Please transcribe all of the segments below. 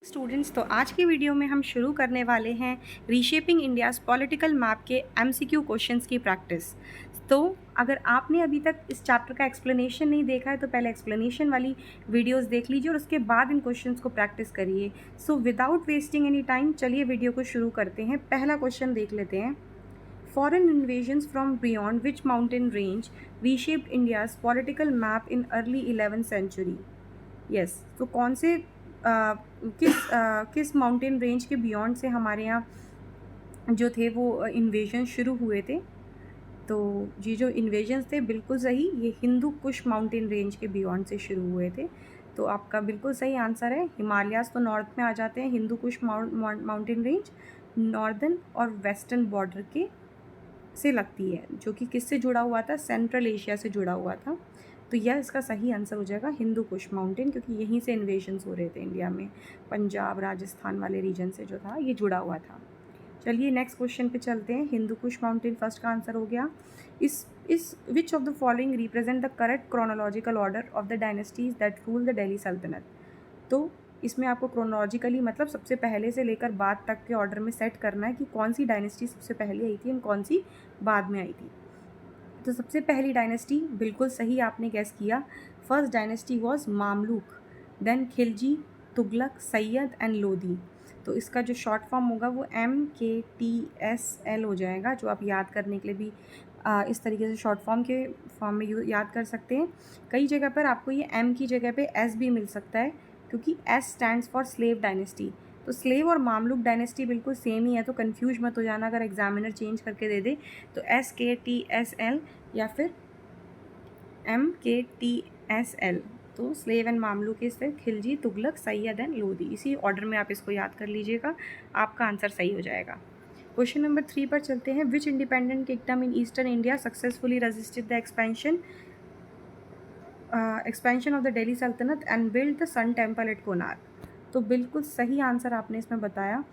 Students, तो आज की वीडियो में हम शुरू करने वाले हैं रीशेपिंग इंडियाज़ पॉलिटिकल मैप के एमसीक्यू क्वेश्चंस की प्रैक्टिस। तो अगर आपने अभी तक इस चैप्टर का एक्सप्लेनेशन नहीं देखा है तो पहले एक्सप्लेनेशन वाली वीडियोस देख लीजिए और उसके बाद इन क्वेश्चंस को प्रैक्टिस करिए। So without wasting any time चलिए वीडियो को शुरू करते हैं। पहला क्वेश्चन देख लेते हैं। Foreign invasions from beyond which mountain range reshaped India's political map in early 11th century. Yes, तो कौन से किस माउंटेन रेंज के बियॉन्ड से हमारे यहाँ जो थे वो इन्वेजन शुरू हुए थे। तो ये जो इन्वेजन्स थे बिल्कुल सही, ये हिंदू कुश माउंटेन रेंज के बियॉन्ड से शुरू हुए थे। तो आपका बिल्कुल सही आंसर है। हिमालयाज़ तो नॉर्थ में आ जाते हैं, Hindu Kush mountain range northern और वेस्टर्न बॉर्डर के से लगती है, जो कि किससे जुड़ा हुआ था, सेंट्रल एशिया से जुड़ा हुआ था। तो यह इसका सही आंसर हो जाएगा हिंदू कुश माउंटेन, क्योंकि यहीं से इन्वेजन्स हो रहे थे इंडिया में, पंजाब राजस्थान वाले रीजन से जो था ये जुड़ा हुआ था। चलिए नेक्स्ट क्वेश्चन पे चलते हैं। हिंदू कुश माउंटेन फर्स्ट का आंसर हो गया। इस विच of the following represent the correct chronological order of the dynasties that rule the Delhi सल्तनत। तो इसमें आपको क्रोनोलॉजिकली मतलब सबसे पहले से लेकर बाद तक के ऑर्डर में सेट करना है कि कौन सी डायनेस्टी सबसे पहले आई थी और कौन सी बाद में आई थी। तो सबसे पहली डायनेस्टी बिल्कुल सही आपने गैस किया। First dynasty was Mamluk, then Khilji, Tughlaq, Sayyid and Lodi. तो इसका जो शॉर्ट फॉर्म होगा वो MKTSL हो जाएगा, जो आप याद करने के लिए भी इस तरीके से शॉर्ट फॉर्म में याद कर सकते हैं। कई जगह पर आपको ये M की जगह पे S भी मिल सकता है, क्योंकि S stands for slave dynasty. तो स्लेव और मामलुक डायनेस्टी बिल्कुल सेम ही है, तो कंफ्यूज मत हो जाना अगर एग्जामिनर चेंज करके दे दे। तो SKTSL या फिर MKTSL। तो स्लेव एंड मामलुक के फिर खिलजी, तुगलक, सैयद एंड लोधी, इसी ऑर्डर में आप इसको याद कर लीजिएगा, आपका आंसर सही हो जाएगा। क्वेश्चन नंबर 3 पर चलते हैं। Which independent kingdom in eastern India successfully resisted the expansion of the Delhi sultanate and build the sun temple at Konark. तो बिल्कुल सही आंसर आपने इसमें बताया,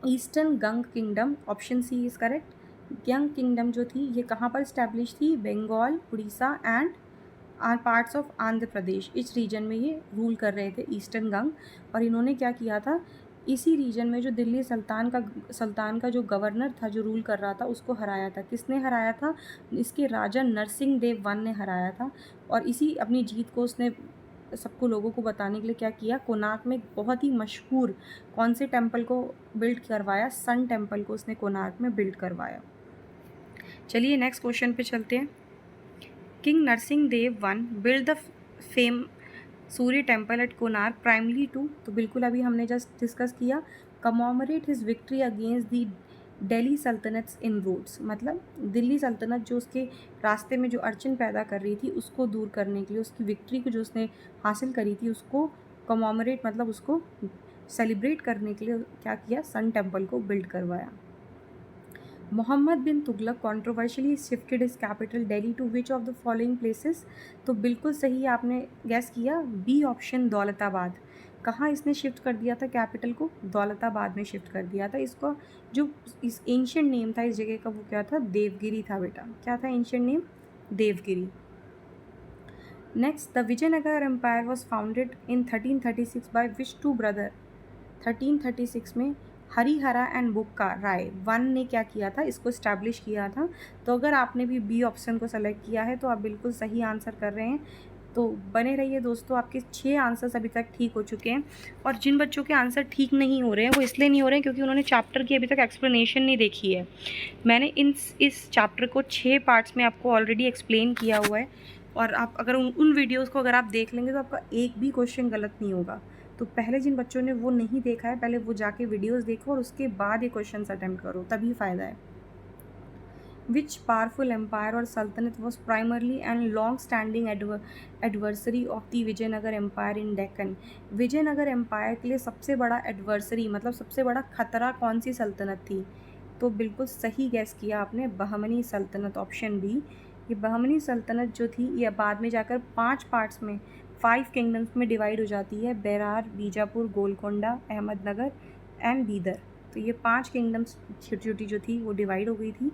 eastern Ganga kingdom, option C is correct. Ganga kingdom जो थी ये कहाँ पर इस्टेब्लिश थी, Bengal, Orissa and parts of Andhra Pradesh, इस रीजन में ये रूल कर रहे थे ईस्टर्न गंग। और इन्होंने क्या किया था, इसी रीजन में जो दिल्ली सुल्तान का जो गवर्नर था, जो रूल कर रहा था, उसको हराया था। किसने हराया था, इसके राजा नरसिंह देव वन ने हराया था। और इसी अपनी जीत को उसने सबको लोगों को बताने के लिए क्या किया, कोणार्क में एक बहुत ही मशहूर कौन से टेम्पल को बिल्ड करवाया, सन टेम्पल को उसने कोणार्क में बिल्ड करवाया। चलिए नेक्स्ट क्वेश्चन पे चलते हैं। King Narasimha Deva one build the famed Surya temple at Konark primarily to, तो बिल्कुल अभी हमने जस्ट डिस्कस किया, commemorate his victory against the Delhi sultanate in roads, मतलब दिल्ली सल्तनत जो उसके रास्ते में जो अड़चन पैदा कर रही थी उसको दूर करने के लिए, उसकी विक्ट्री को जो उसने हासिल करी थी उसको कमोमरेट मतलब उसको सेलिब्रेट करने के लिए क्या किया, सन टेम्पल को बिल्ड करवाया। Mohammad bin Tughlaq controversially shifted his capital Delhi to which of the following places. तो बिल्कुल सही आपने गैस किया, बी ऑप्शन दौलताबाद। कहाँ इसने शिफ्ट कर दिया था कैपिटल को, दौलताबाद में शिफ्ट कर दिया था। इसको जो इस एंशिएंट नेम था इस जगह का वो क्या था, देवगिरी था बेटा। क्या था ancient name, Devagiri. Next, the Vijayanagara empire was founded in 1336 by which two brother. 1336 में हरिहरा एंड बुक्का राय वन ने क्या किया था, इसको इस्टेब्लिश किया था। तो अगर आपने भी बी ऑप्शन को सेलेक्ट किया है तो आप बिल्कुल सही आंसर कर रहे हैं। तो बने रहिए दोस्तों, आपके 6 आंसर्स अभी तक ठीक हो चुके हैं। और जिन बच्चों के आंसर ठीक नहीं हो रहे हैं वो इसलिए नहीं हो रहे हैं क्योंकि उन्होंने चैप्टर की अभी तक एक्सप्लेनेशन नहीं देखी है। मैंने इस चैप्टर को 6 पार्ट्स में आपको ऑलरेडी एक्सप्लेन किया हुआ है, और आप अगर उन वीडियोज़ को अगर आप देख लेंगे तो आपका एक भी क्वेश्चन गलत नहीं होगा। तो पहले जिन बच्चों ने वो नहीं देखा है पहले वो जाके वीडियोस देखो और उसके बाद ये क्वेश्चंस अटेम्प्ट करो, तभी फ़ायदा है। विच पावरफुल एम्पायर और सल्तनत was primarily and long standing adversary of the Vijayanagara empire in Deccan. Vijayanagara empire के लिए सबसे बड़ा एडवर्सरी मतलब सबसे बड़ा खतरा कौन सी सल्तनत थी। तो बिल्कुल सही गैस किया आपने, बहमनी सल्तनत, ऑप्शन बी। ये बहमनी सल्तनत जो थी ये बाद में जाकर 5 पार्ट्स में 5 किंगडम्स में डिवाइड हो जाती है, बेरार, बीजापुर, गोलकोंडा, अहमदनगर एंड बीदर। तो ये 5 किंगडम्स छोटी छोटी जो थी वो डिवाइड हो गई थी।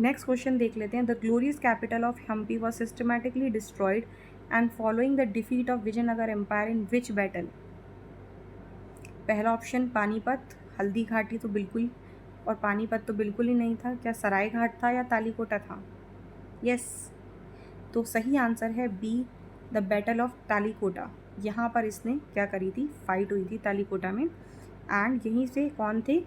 नेक्स्ट क्वेश्चन देख लेते हैं। The glorious capital of Hampi was systematically destroyed and following the defeat of Vijayanagara empire in which battle. पहला ऑप्शन पानीपत, हल्दी घाटी तो बिल्कुल, और पानीपत तो बिल्कुल ही नहीं था। क्या सराय घाट था या तालीकोटा था? यस, तो सही आंसर है B, the battle of Talikota. यहाँ पर इसने क्या करी थी, फाइट हुई थी तालीकोटा में। एंड यहीं से कौन थे,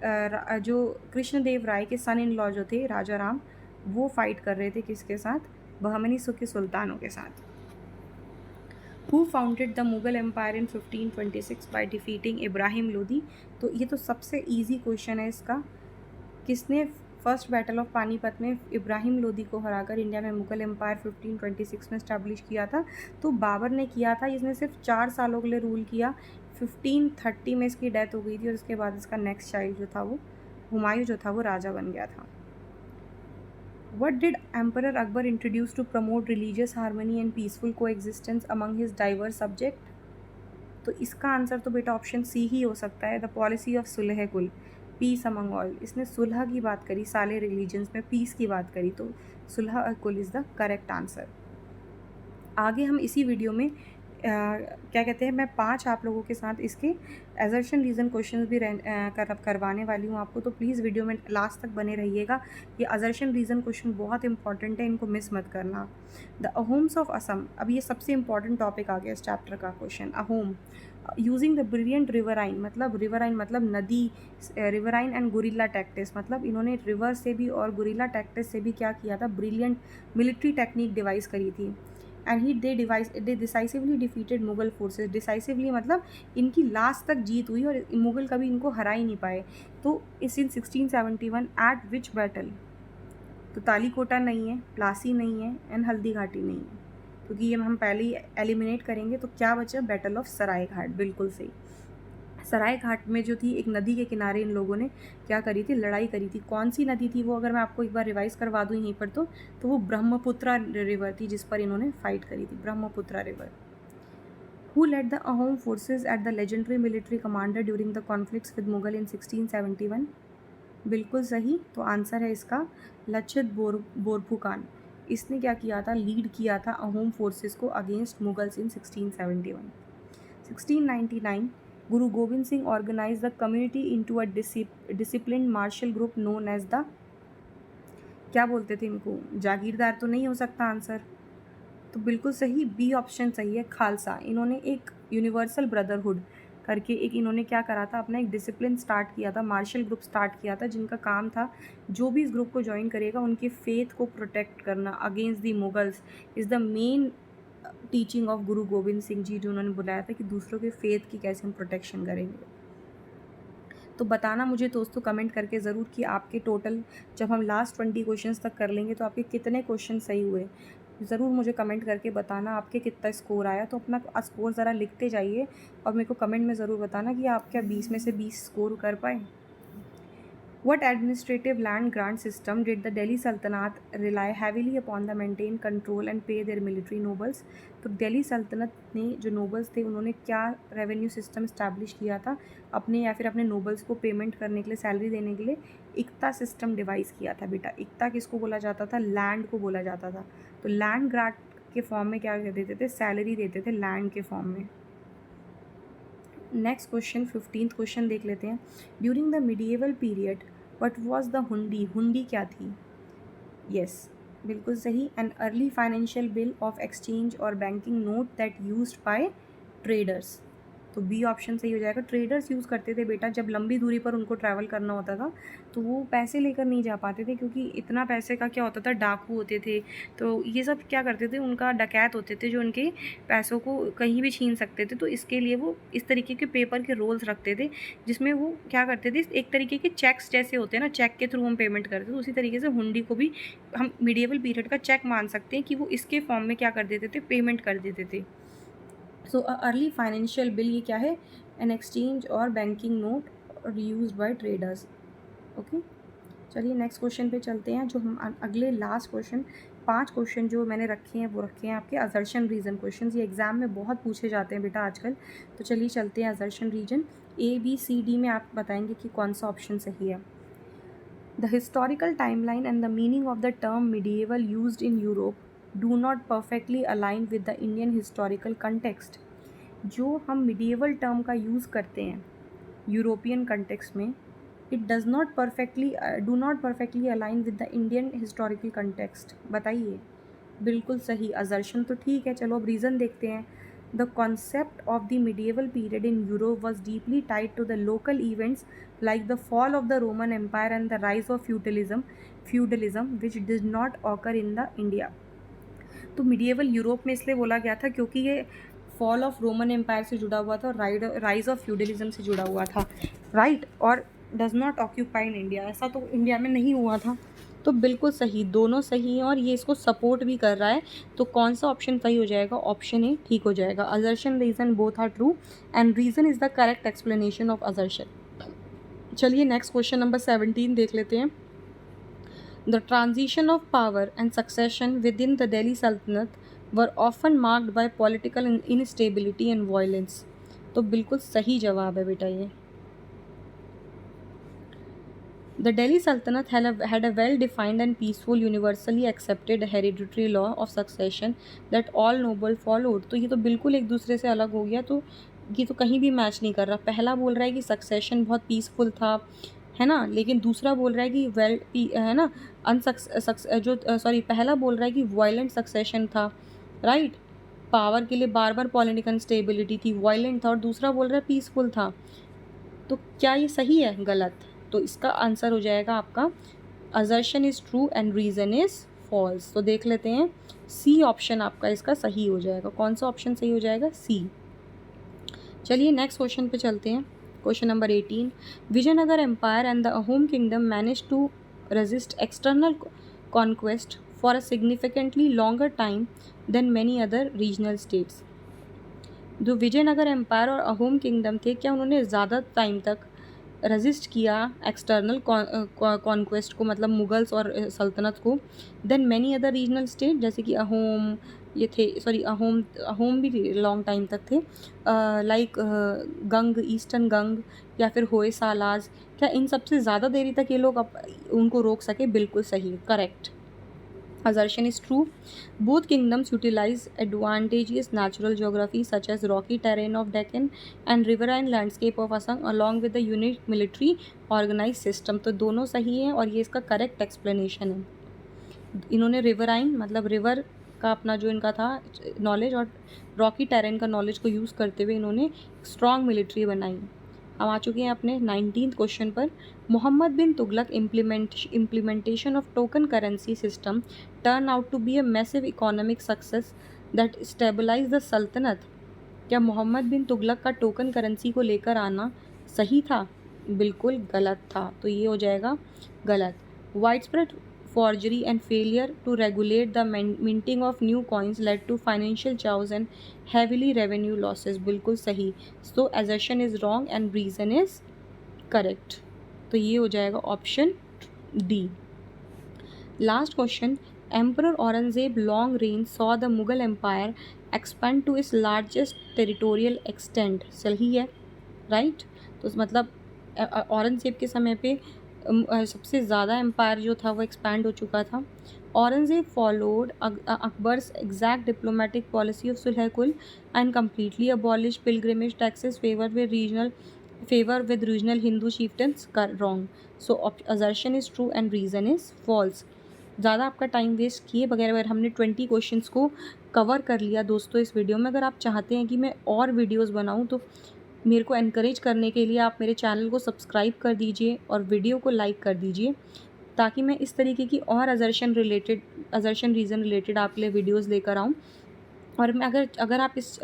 जो कृष्णदेव राय के सन इन लॉ जो थे राजा राम, वो फाइट कर रहे थे किसके साथ, बहमनी के सुल्तानों के साथ। Who founded the Mughal empire in 1526 by defeating Ibrahim Lodi? तो ये तो सबसे इजी क्वेश्चन है इसका। किसने फर्स्ट बैटल ऑफ पानीपत में इब्राहिम लोदी को हराकर इंडिया में मुगल एम्पायर 1526 में स्टैब्लिश किया था? तो बाबर ने किया था। इसने सिर्फ 4 सालों के लिए रूल किया। 1530 में इसकी डेथ हो गई थी और उसके बाद इसका नेक्स्ट चाइल्ड जो था वो हुमायूं जो था वो राजा बन गया था। What did Emperor Akbar introduce to promote religious harmony and peaceful coexistence among his diverse subject? तो इसका आंसर तो बेटा ऑप्शन सी ही हो सकता है, द पॉलिसी ऑफ सुलह कुल, पीस अमंग ऑल। इसने सुलह की बात करी, सारे रिलीजन्स में पीस की बात करी, तो सुलह कुल इज़ द करेक्ट आंसर। आगे हम इसी वीडियो में क्या कहते हैं, मैं 5 आप लोगों के साथ इसके एजर्शन रीज़न क्वेश्चंस भी करवाने वाली हूँ आपको, तो प्लीज़ वीडियो में लास्ट तक बने रहिएगा। ये एजर्शन रीज़न क्वेश्चन बहुत इंपॉर्टेंट है, इनको मिस मत करना। द अहोम्स ऑफ असम, अब ये सबसे इंपॉर्टेंट टॉपिक आ गया इस चैप्टर का question. Ahom using the brilliant riverine, मतलब रिवराइन मतलब नदी, रिवराइन एंड गुरिल्ला टैक्टिस, मतलब इन्होंने रिवर से भी और गुरिल्ला टैक्टिस से भी क्या किया था, ब्रिलियंट मिलिट्री टेक्निक डिवाइस करी थी। And they decisively defeated Mughal forces. Decisively मतलब इनकी लास्ट तक जीत हुई और मुगल कभी इनको हरा ही नहीं पाए। तो इस इन 1671 एट विच बैटल? तो तालीकोटा नहीं है, प्लासी नहीं है, एंड हल्दी घाटी नहीं है, क्योंकि ये हम पहले ही एलिमिनेट करेंगे। तो क्या बचा, बैटल ऑफ सराय घाट, बिल्कुल सही। सराय घाट में जो थी एक नदी के किनारे इन लोगों ने क्या करी थी, लड़ाई करी थी। कौन सी नदी थी वो, अगर मैं आपको एक बार रिवाइज करवा दूँ यहीं पर, तो वो ब्रह्मपुत्रा रिवर थी जिस पर इन्होंने फाइट करी थी, Brahmaputra river. Who led the Ahom forces at the legendary military commander during the conflicts with Mughal in 1671? बिल्कुल सही, तो आंसर है इसका लचित बोरफुकान। इसने क्या किया था, लीड किया था अहोम फोर्सेस को against Mughals in 1671। 1699 Guru Gobind Singh organise the community into a discipline martial group known as the, क्या बोलते थे इनको, जागीरदार तो नहीं हो सकता आंसर, तो बिल्कुल सही बी ऑप्शन सही है, खालसा। इन्होंने एक यूनिवर्सल ब्रदरहुड करके एक इन्होंने क्या करा था, अपना एक डिसिप्लिन स्टार्ट किया था, मार्शल ग्रुप स्टार्ट किया था, जिनका काम था जो भी इस ग्रुप को ज्वाइन करेगा उनके फेथ को प्रोटेक्ट करना against the Mughals, is the main teaching of गुरु गोविंद सिंह जी, जो उन्होंने बुलाया था कि दूसरों के फेथ की कैसे हम प्रोटेक्शन करेंगे। तो बताना मुझे दोस्तों कमेंट करके ज़रूर कि आपके टोटल जब हम लास्ट 20 क्वेश्चंस तक कर लेंगे तो आपके कितने क्वेश्चन सही हुए। ज़रूर मुझे कमेंट करके बताना आपके कितना स्कोर आया। तो अपना स्कोर ज़रा लिखते जाइए और मेरे को कमेंट में ज़रूर बताना कि आप क्या 20 में से 20 स्कोर कर पाए। What administrative land grant system did the Delhi Sultanate rely heavily upon the maintain control and pay their military nobles? तो दिल्ली सल्तनत ने जो नोबल्स थे उन्होंने क्या रेवेन्यू सिस्टम इस्टेब्लिश किया था अपने, या फिर अपने नोबल्स को पेमेंट करने के लिए, सैलरी देने के लिए इक्ता सिस्टम डिवाइस किया था बेटा। इक्ता किसको बोला जाता था, लैंड को बोला जाता था। तो लैंड ग्रांट के फॉर्म में क्या देते थे, सैलरी देते थे लैंड के फॉर्म में। नेक्स्ट क्वेश्चन 15th क्वेश्चन देख लेते हैं। During the medieval period what was the hundi? Hundi क्या थी? यस, बिल्कुल सही, an early financial bill of exchange और banking note that used by traders. तो बी ऑप्शन सही हो जाएगा। ट्रेडर्स यूज़ करते थे बेटा, जब लंबी दूरी पर उनको ट्रैवल करना होता था तो वो पैसे लेकर नहीं जा पाते थे, क्योंकि इतना पैसे का क्या होता था, डाकू होते थे, तो ये सब क्या करते थे, उनका डकैत होते थे जो उनके पैसों को कहीं भी छीन सकते थे। तो इसके लिए वो इस तरीके के पेपर के रोल्स रखते थे जिसमें वो क्या करते थे, एक तरीके के चेक्स जैसे होते हैं ना, चेक के थ्रू हम पेमेंट करते थे, तो उसी तरीके से हुंडी को भी हम मिडिएवल पीरियड का चेक मान सकते हैं कि वो इसके फॉर्म में क्या कर देते थे, पेमेंट कर देते थे। सो अर्ली फाइनेंशियल बिल ये क्या है, एन एक्सचेंज और banking note use by traders. Okay, चलिए नेक्स्ट क्वेश्चन पे चलते हैं। जो हम अगले लास्ट क्वेश्चन 5 क्वेश्चन जो मैंने रखे हैं वो रखे हैं आपके असर्शन रीजन क्वेश्चन। ये एग्जाम में बहुत पूछे जाते हैं बेटा आजकल। तो चलिए चलते हैं असर्शन रीजन। ABCD में आप बताएंगे कि कौन सा ऑप्शन सही है। The historical timeline and the meaning of the term medieval used in Europe do not perfectly align with the Indian historical context. जो हम मिडिएवल टर्म का यूज़ करते हैं यूरोपियन कंटेक्स्ट में, it does not perfectly do not perfectly align with the Indian historical context. बताइए। बिल्कुल सही assertion तो ठीक है, चलो अब रीज़न देखते हैं। The concept of the medieval period in Europe was deeply tied to the local events like the fall of the Roman Empire and the rise of feudalism which did not occur in the India। तो medieval Europe में इसलिए बोला गया था क्योंकि ये fall of Roman empire से जुड़ा हुआ था और राइज ऑफ फ्यूडलिज्म से जुड़ा हुआ था, राइट। और does not occupy in India, ऐसा तो इंडिया में नहीं हुआ था। तो बिल्कुल सही, दोनों सही हैं और ये इसको सपोर्ट भी कर रहा है। तो कौन सा ऑप्शन सही हो जाएगा? ऑप्शन ए ठीक हो जाएगा। Assertion reason both are true and reason is the correct explanation of assertion. चलिए नेक्स्ट क्वेश्चन नंबर 17 देख लेते हैं। The transition of power and succession within the Delhi Sultanate were often marked by political instability and violence। तो बिल्कुल सही जवाब है बेटा ये। The Delhi Sultanate had a well-defined and peaceful, universally accepted hereditary law of succession that all noble followed। तो ये तो बिल्कुल एक दूसरे से अलग हो गया, तो ये तो कहीं भी मैच नहीं कर रहा। पहला बोल रहा है कि सक्सेशन बहुत पीसफुल था, है ना, लेकिन दूसरा बोल रहा है कि है ना पहला बोल रहा है कि वायलेंट सक्सेशन था, राइट। पावर के लिए बार बार पॉलिटिकल स्टेबिलिटी थी, वायलेंट था, और दूसरा बोल रहा है पीसफुल था। तो क्या ये सही है? गलत। तो इसका आंसर हो जाएगा आपका assertion is true and reason is false. तो देख लेते हैं, सी ऑप्शन आपका इसका सही हो जाएगा। कौन सा ऑप्शन सही हो जाएगा? सी। चलिए नेक्स्ट क्वेश्चन पे चलते हैं। Question number 18। Vijayanagara empire and the Ahom kingdom manage to resist external conquest for a significantly longer time than many other regional states। जो विजयनगर एम्पायर और अहोम किंगडम थे, क्या उन्होंने ज़्यादा टाइम तक रजिस्ट किया एक्सटर्नल कॉन्क्वेस्ट को, मतलब मुगल्स और सल्तनत को, then many other regional state, जैसे कि अहोम ये थे, सॉरी अहोम भी लॉन्ग टाइम तक थे, लाइक गंग, ईस्टर्न गंग या फिर होए सालाज। क्या इन सबसे ज़्यादा देरी तक ये लोग उनको रोक सके? बिल्कुल सही, correct. Assertion is true. Both kingdoms utilize advantageous natural geography such as rocky terrain of Deccan and riverine landscape of Assam along with the unique military organized system। तो दोनों सही हैं और ये इसका करेक्ट एक्सप्लेनेशन है। इन्होंने रिवराइन मतलब रिवर का अपना जो इनका था नॉलेज और रॉकी टेरेन का नॉलेज को यूज़ करते हुए इन्होंने स्ट्रॉन्ग मिलिट्री बनाई। हम आ चुके हैं अपने 19th क्वेश्चन पर। Mohammad bin Tughlaq implementation of token currency system turn out to be a massive economic success that stabilized the sultanate। क्या मोहम्मद बिन तुगलक का टोकन करेंसी को लेकर आना सही था? बिल्कुल गलत था, तो ये हो जाएगा गलत। Widespread forgery and failure to regulate the minting of new coins led to financial chaos and heavily revenue losses। बिल्कुल सही। So assertion is wrong and reason is correct। तो ये हो जाएगा option D. Last question. Emperor Aurangzeb long range saw the Mughal empire expand to its largest territorial extent. सही है, right. तो मतलब औरंगजेब के समय पे सबसे ज़्यादा एम्पायर जो था वो एक्सपैंड हो चुका था। Aurangzeb followed Akbar's exact diplomatic policy of Sulahkul and completely abolish pilgrimage taxes favour with regional Hindu chieftains। wrong। So assertion is true and reason is false। ज़्यादा आपका टाइम वेस्ट किए बगैर हमने 20 क्वेश्चंस को कवर कर लिया दोस्तों इस वीडियो में। अगर आप चाहते हैं कि मैं और वीडियोस बनाऊं तो मेरे को एनकरेज करने के लिए आप मेरे चैनल को सब्सक्राइब कर दीजिए और वीडियो को लाइक कर दीजिए, ताकि मैं इस तरीके की और असर्शन रीज़न रिलेटेड आपके लिए वीडियोज़ लेकर आऊँ। और मैं अगर आप इस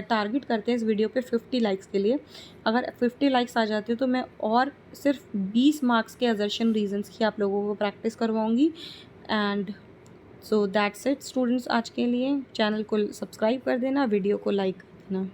टारगेट करते हैं इस वीडियो पे 50 लाइक्स के लिए, अगर 50 लाइक्स आ जाते हो तो मैं और सिर्फ 20 मार्क्स के असर्शन रीजंस की आप लोगों को प्रैक्टिस करवाऊँगी। And so that's it students, आज के लिए चैनल को सब्सक्राइब कर देना, वीडियो को लाइक कर देना।